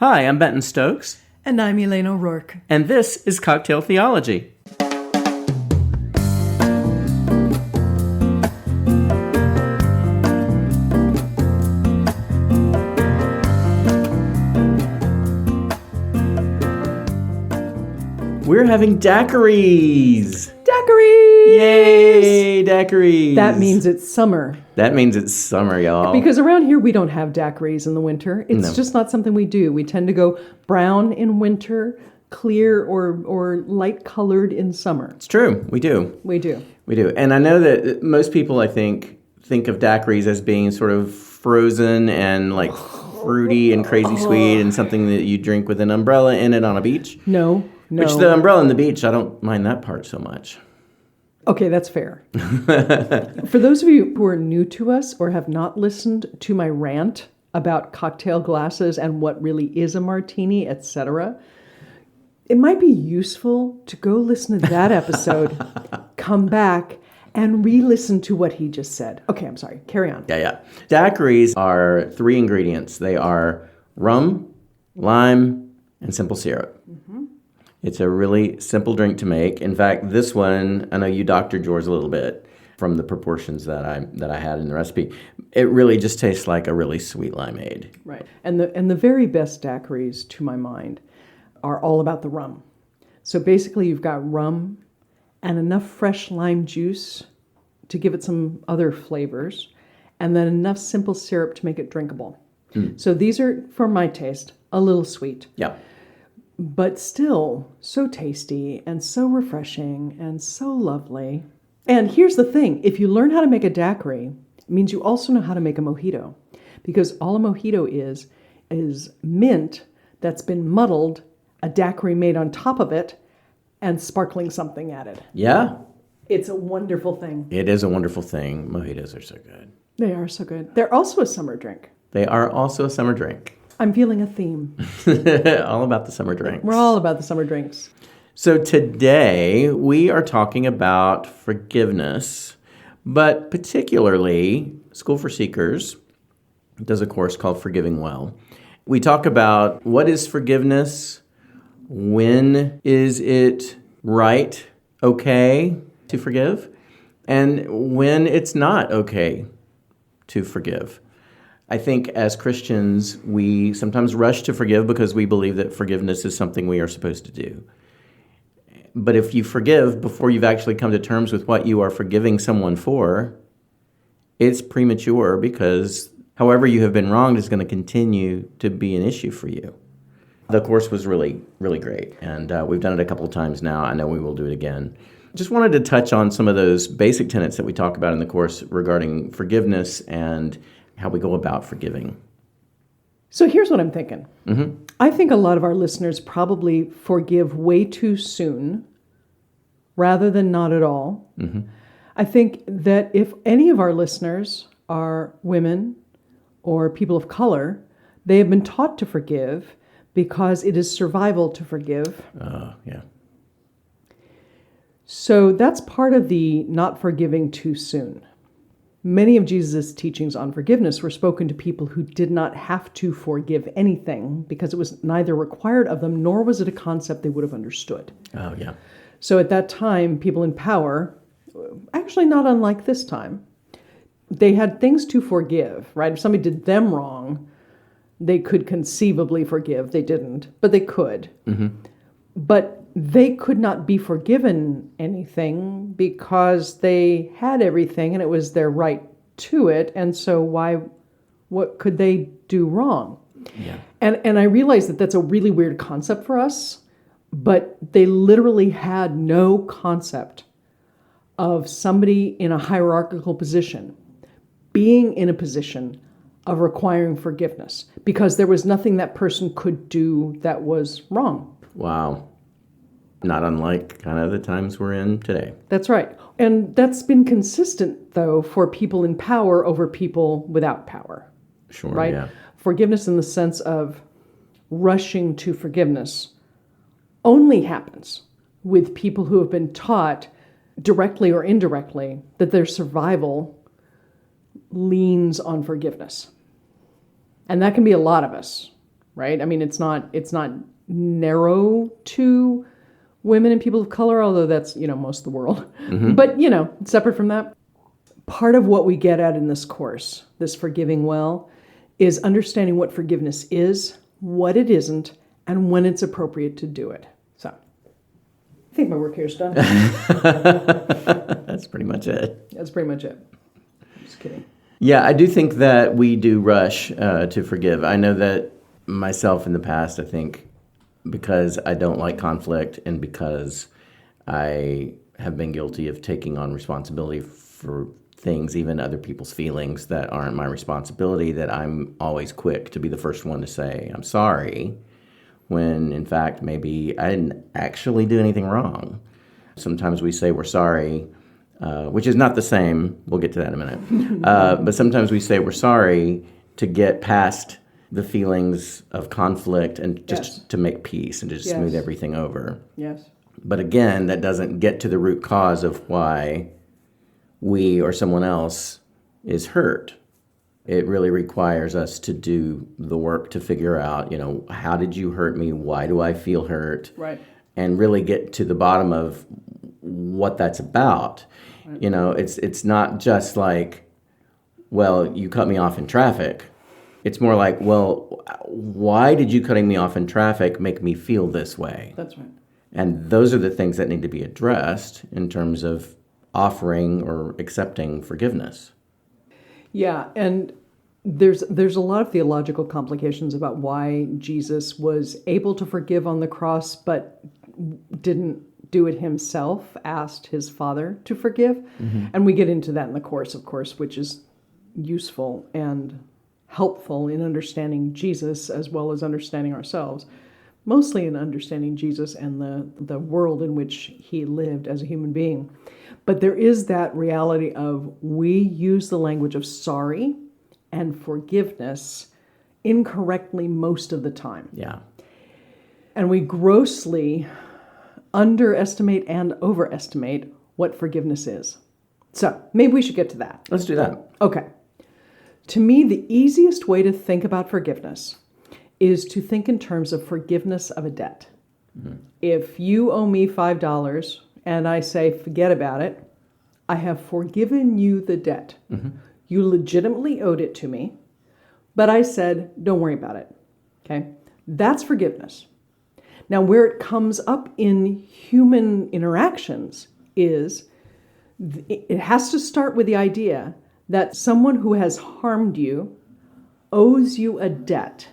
Hi, I'm Benton Stokes. And I'm Elane O'Rourke. And this is Cocktail Theology. We're having daiquiris. Daiquiris! Yay, daiquiris. That means it's summer. That means it's summer, y'all. Because around here we don't have daiquiris in the winter. It's just not something we do. We tend to go brown in winter, clear or light colored in summer. It's true. We do. We do. We do. And I know that most people, I think of daiquiris as being sort of frozen and like fruity and crazy sweet and something that you drink with an umbrella in it on a beach. No. Which the umbrella on the beach, I don't mind that part so much. Okay, that's fair. For those of you who are new to us or have not listened to my rant about cocktail glasses and what really is a martini, etc., it might be useful to go listen to that episode, come back, and re-listen to what he just said. Okay, I'm sorry. Carry on. Yeah. Daiquiris are 3 ingredients. They are rum, lime, and simple syrup. Mm-hmm. It's a really simple drink to make. In fact, this one, I know you doctored yours a little bit from the proportions that I had in the recipe. It really just tastes like a really sweet limeade. Right. And the very best daiquiris, to my mind, are all about the rum. So basically you've got rum and enough fresh lime juice to give it some other flavors, and then enough simple syrup to make it drinkable. Mm. So these are, for my taste, a little sweet. Yeah. But still so tasty and so refreshing and so lovely. And here's the thing. If you learn how to make a daiquiri, it means you also know how to make a mojito. Because all a mojito is mint that's been muddled, a daiquiri made on top of it, and sparkling something added. Yeah. It's a wonderful thing. It is a wonderful thing. Mojitos are so good. They are so good. They're also a summer drink. They are also a summer drink. I'm feeling a theme. All about the summer drinks. We're all about the summer drinks. So today we are talking about forgiveness, but particularly School for Seekers does a course called Forgiving Well. We talk about what is forgiveness, when is it right, okay to forgive, and when it's not okay to forgive. I think as Christians, we sometimes rush to forgive because we believe that forgiveness is something we are supposed to do. But if you forgive before you've actually come to terms with what you are forgiving someone for, it's premature because however you have been wronged is going to continue to be an issue for you. The course was really, really great, and we've done it a couple of times now. I know we will do it again. Just wanted to touch on some of those basic tenets that we talk about in the course regarding forgiveness and how we go about forgiving. So here's what I'm thinking. Mm-hmm. I think a lot of our listeners probably forgive way too soon rather than not at all. Mm-hmm. I think that if any of our listeners are women or people of color, they have been taught to forgive because it is survival to forgive. Yeah. So that's part of the not forgiving too soon. Many of Jesus' teachings on forgiveness were spoken to people who did not have to forgive anything because it was neither required of them nor was it a concept they would have understood. Oh, yeah. So at that time, people in power, actually not unlike this time, they had things to forgive, right? If somebody did them wrong, they could conceivably forgive. They didn't, but they could. Mm-hmm. But they could not be forgiven anything because they had everything and it was their right to it. And so what could they do wrong? Yeah. And I realize that that's a really weird concept for us, but they literally had no concept of somebody in a hierarchical position being in a position of requiring forgiveness because there was nothing that person could do that was wrong. Wow. Not unlike kind of the times we're in today. That's right. And that's been consistent, though, for people in power over people without power. Sure, right? Yeah. Forgiveness in the sense of rushing to forgiveness only happens with people who have been taught directly or indirectly that their survival leans on forgiveness. And that can be a lot of us, right? I mean, it's not narrow to women and people of color, although that's, most of the world. But, separate from that, part of what we get at in this course, this Forgiving Well, is understanding what forgiveness is, what it isn't, and when it's appropriate to do it. So I think my work here is done. That's pretty much it. That's pretty much it. I'm just kidding. Yeah, I do think that we do rush to forgive. I know that myself in the past, I think, because I don't like conflict and because I have been guilty of taking on responsibility for things, even other people's feelings that aren't my responsibility, that I'm always quick to be the first one to say, I'm sorry, when in fact maybe I didn't actually do anything wrong. Sometimes we say we're sorry, which is not the same. We'll get to that in a minute. But sometimes we say we're sorry to get past the feelings of conflict and just to make peace and to just smooth everything over. Yes. But again, that doesn't get to the root cause of why we or someone else is hurt. It really requires us to do the work to figure out, how did you hurt me? Why do I feel hurt? Right. And really get to the bottom of what that's about. Right. It's not just like, well, you cut me off in traffic. It's more like, well, why did you cutting me off in traffic make me feel this way? That's right. And those are the things that need to be addressed in terms of offering or accepting forgiveness. Yeah, and there's a lot of theological complications about why Jesus was able to forgive on the cross, but didn't do it himself, asked his Father to forgive. Mm-hmm. And we get into that in the course, of course, which is useful and helpful in understanding Jesus as well as understanding ourselves, mostly in understanding Jesus and the world in which he lived as a human being. But there is that reality of we use the language of sorry and forgiveness incorrectly most of the time. Yeah. And we grossly underestimate and overestimate what forgiveness is. So maybe we should get to that. Let's do that. Okay. To me, the easiest way to think about forgiveness is to think in terms of forgiveness of a debt. Mm-hmm. If you owe me $5 and I say, forget about it, I have forgiven you the debt. Mm-hmm. You legitimately owed it to me, but I said, don't worry about it. Okay? That's forgiveness. Now, where it comes up in human interactions is it has to start with the idea that someone who has harmed you owes you a debt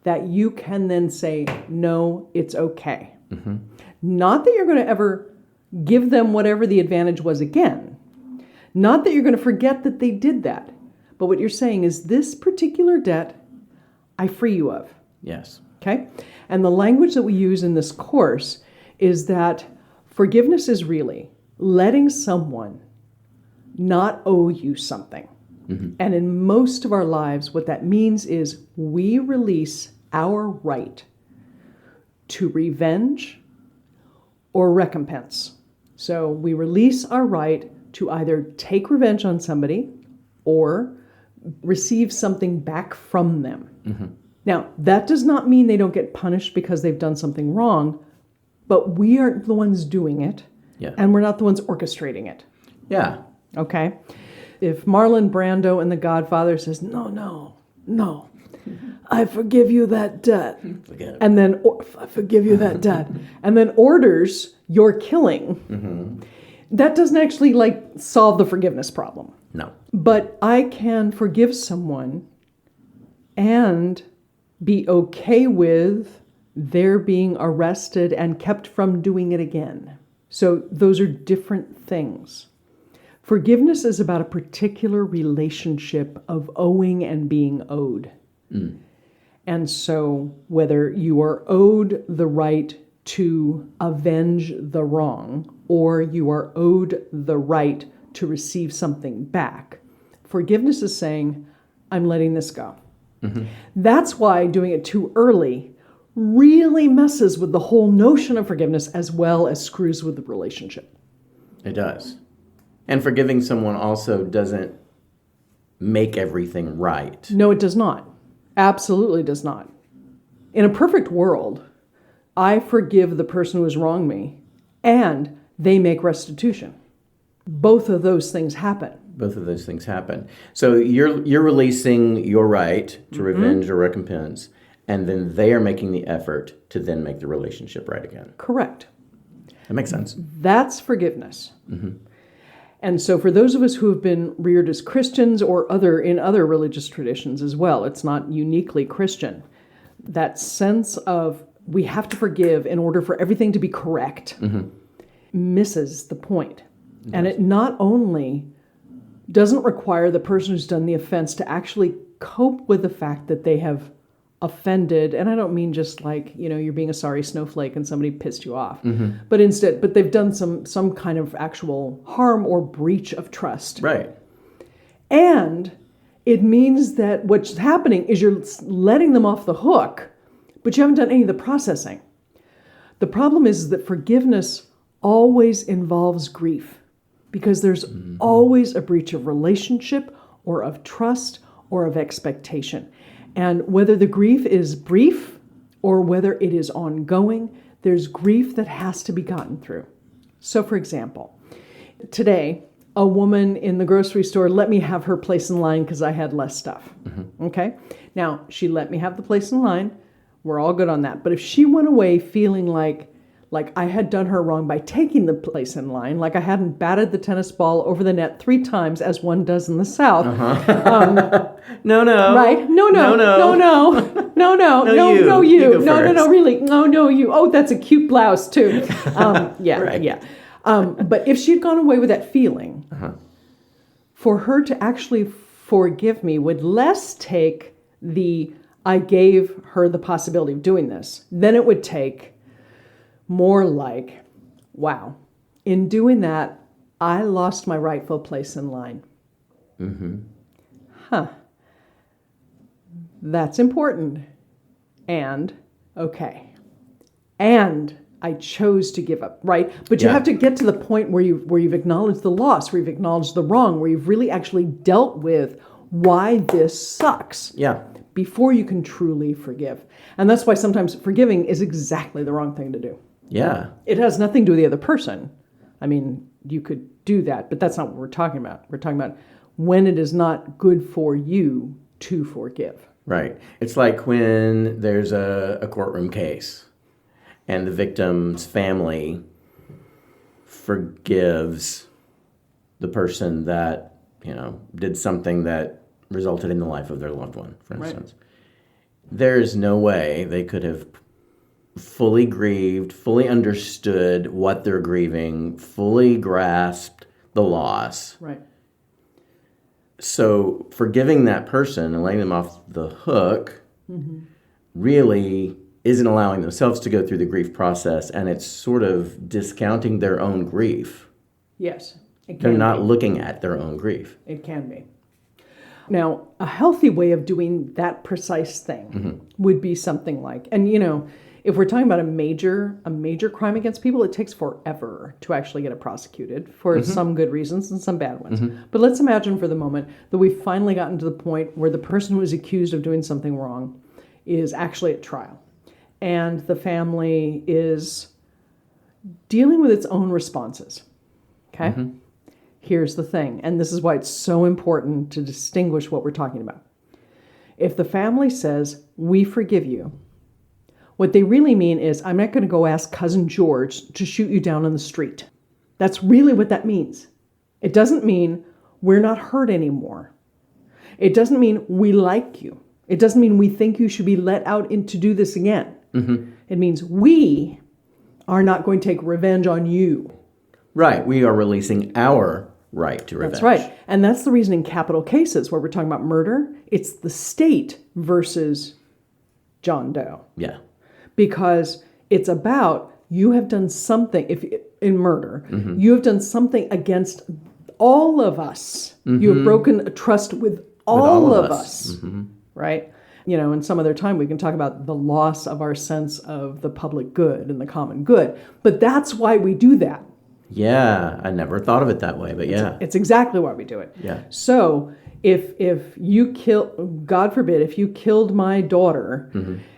that you can then say, no, it's okay. Mm-hmm. Not that you're going to ever give them whatever the advantage was again. Not that you're going to forget that they did that. But what you're saying is this particular debt, I free you of. Yes. Okay? And the language that we use in this course is that forgiveness is really letting someone not owe you something. Mm-hmm. And in most of our lives, what that means is we release our right to revenge or recompense. So we release our right to either take revenge on somebody or receive something back from them. Mm-hmm. Now, that does not mean they don't get punished because they've done something wrong, but we aren't the ones doing it, and we're not the ones orchestrating it. Yeah. Okay? If Marlon Brando in The Godfather says, no, I forgive you that debt. Forget it. And then, I forgive you that debt. And then orders your killing. Mm-hmm. That doesn't actually solve the forgiveness problem. No. But I can forgive someone and be okay with their being arrested and kept from doing it again. So those are different things. Forgiveness is about a particular relationship of owing and being owed. Mm. And so whether you are owed the right to avenge the wrong or you are owed the right to receive something back, forgiveness is saying, I'm letting this go. Mm-hmm. That's why doing it too early really messes with the whole notion of forgiveness as well as screws with the relationship. It does. And forgiving someone also doesn't make everything right. No, it does not. Absolutely does not. In a perfect world, I forgive the person who has wronged me, and they make restitution. Both of those things happen. Both of those things happen. So you're releasing your right to revenge or recompense, and then they are making the effort to then make the relationship right again. Correct. That makes sense. That's forgiveness. And so for those of us who have been reared as Christians or in other religious traditions as well, it's not uniquely Christian, that sense of we have to forgive in order for everything to be correct misses the point. Yes. And it not only doesn't require the person who's done the offense to actually cope with the fact that they have offended, and I don't mean just like, you're being a sorry snowflake and somebody pissed you off, but they've done some kind of actual harm or breach of trust. Right. And it means that what's happening is you're letting them off the hook, but you haven't done any of the processing. The problem is that forgiveness always involves grief, because there's always a breach of relationship or of trust or of expectation. And whether the grief is brief or whether it is ongoing, there's grief that has to be gotten through. So for example, today, a woman in the grocery store let me have her place in line because I had less stuff. Okay? Now, she let me have the place in line. We're all good on that. But if she went away feeling like I had done her wrong by taking the place in line, like I hadn't batted the tennis ball over the net 3 times as one does in the South. No. Right? No, really. No, you. Oh, that's a cute blouse too. Yeah, right. Yeah. But if she'd gone away with that feeling, for her to actually forgive me would less take I gave her the possibility of doing this, than it would take more like, wow, in doing that, I lost my rightful place in line. That's important. And, okay. And I chose to give up, right? But you have to get to the point where you've acknowledged the loss, where you've acknowledged the wrong, where you've really actually dealt with why this sucks. Yeah. Before you can truly forgive. And that's why sometimes forgiving is exactly the wrong thing to do. Yeah. It has nothing to do with the other person. I mean, you could do that, but that's not what we're talking about. We're talking about when it is not good for you to forgive. Right. It's like when there's a courtroom case and the victim's family forgives the person that, did something that resulted in the life of their loved one, for instance. Right. There's no way they could have fully grieved, fully understood what they're grieving, fully grasped the loss. Right. So forgiving that person and letting them off the hook really isn't allowing themselves to go through the grief process, and it's sort of discounting their own grief. Yes. They're not looking at their own grief. It can be. Now, a healthy way of doing that precise thing would be something like, and if we're talking about a major crime against people, it takes forever to actually get it prosecuted for some good reasons and some bad ones. But let's imagine for the moment that we've finally gotten to the point where the person who is accused of doing something wrong is actually at trial. And the family is dealing with its own responses. Okay? Here's the thing, and this is why it's so important to distinguish what we're talking about. If the family says, we forgive you, what they really mean is, I'm not going to go ask Cousin George to shoot you down on the street. That's really what that means. It doesn't mean we're not hurt anymore. It doesn't mean we like you. It doesn't mean we think you should be let out to do this again. It means we are not going to take revenge on you. Right. We are releasing our right to revenge. That's right. And that's the reason in capital cases where we're talking about murder, it's the state versus John Doe. Yeah. Because it's about you have done something, in murder, you have done something against all of us. You have broken a trust with all of us. Right? In some other time we can talk about the loss of our sense of the public good and the common good. But that's why we do that. Yeah, I never thought of it that way, but yeah. It's exactly why we do it. Yeah. So if you God forbid, if you killed my daughter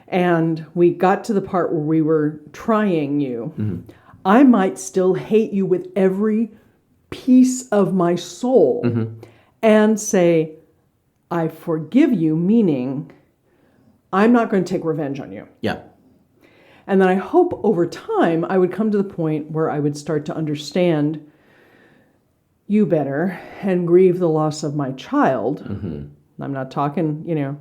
and we got to the part where we were trying you, I might still hate you with every piece of my soul and say, I forgive you, meaning I'm not going to take revenge on you. Yeah. And then I hope over time I would come to the point where I would start to understand you better and grieve the loss of my child. I'm not talking, a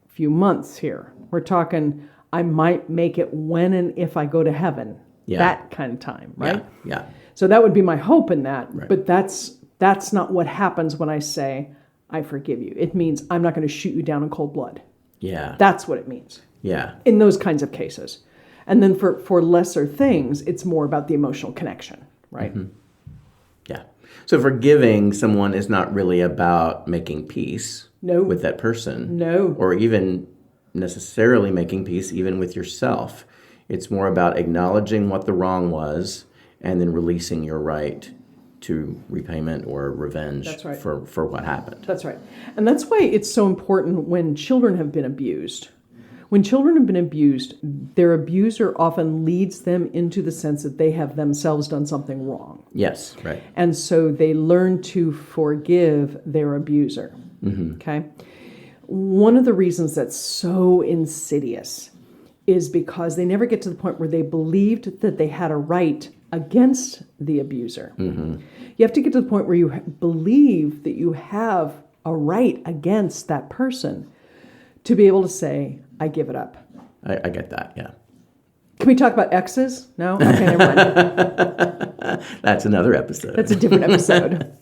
few months here. We're talking, I might make it when and if I go to heaven. Yeah. That kind of time, right? Yeah. So that would be my hope in that. Right. But that's not what happens when I say, I forgive you. It means I'm not going to shoot you down in cold blood. Yeah. That's what it means. Yeah. In those kinds of cases. And then for lesser things, it's more about the emotional connection, right? Yeah. So forgiving someone is not really about making peace with that person. No. Or even necessarily making peace even with yourself. It's more about acknowledging what the wrong was and then releasing your right to repayment or revenge. That's right. for what happened. That's right. And that's why it's so important when children have been abused. When children have been abused, their abuser often leads them into the sense that they have themselves done something wrong. Yes, right. And so they learn to forgive their abuser. Okay? One of the reasons that's so insidious is because they never get to the point where they believed that they had a right against the abuser. You have to get to the point where you believe that you have a right against that person to be able to say, I give it up. I get that, yeah. Can we talk about exes? No? Okay, never mind. That's another episode. That's a different episode.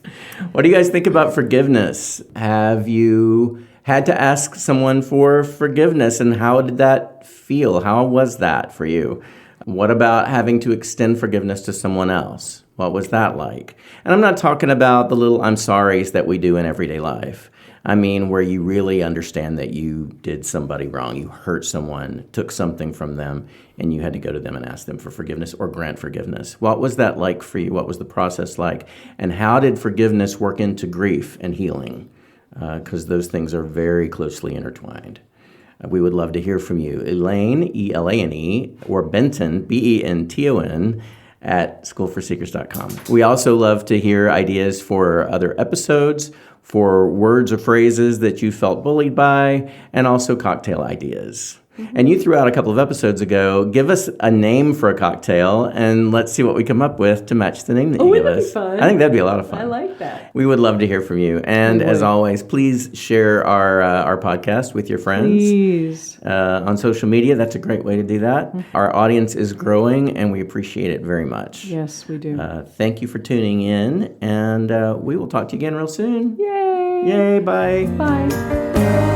What do you guys think about forgiveness? Have you had to ask someone for forgiveness, and how did that feel? How was that for you? What about having to extend forgiveness to someone else? What was that like? And I'm not talking about the little I'm sorries that we do in everyday life. I mean, where you really understand that you did somebody wrong, you hurt someone, took something from them, and you had to go to them and ask them for forgiveness or grant forgiveness. What was that like for you? What was the process like? And how did forgiveness work into grief and healing? Because those things are very closely intertwined. We would love to hear from you. Elane, E-L-A-N-E, or Benton, B-E-N-T-O-N, at schoolforseekers.com. We also love to hear ideas for other episodes, for words or phrases that you felt bullied by, and also cocktail ideas. And you threw out a couple of episodes ago, give us a name for a cocktail, and let's see what we come up with to match the name that you give us. Be fun. I think that'd be a lot of fun. I like that. We would love to hear from you. And as always, please share our podcast with your friends. Please. On social media, that's a great way to do that. Our audience is growing, and we appreciate it very much. Yes, we do. Thank you for tuning in, and we will talk to you again real soon. Yay! Yay, bye. Bye.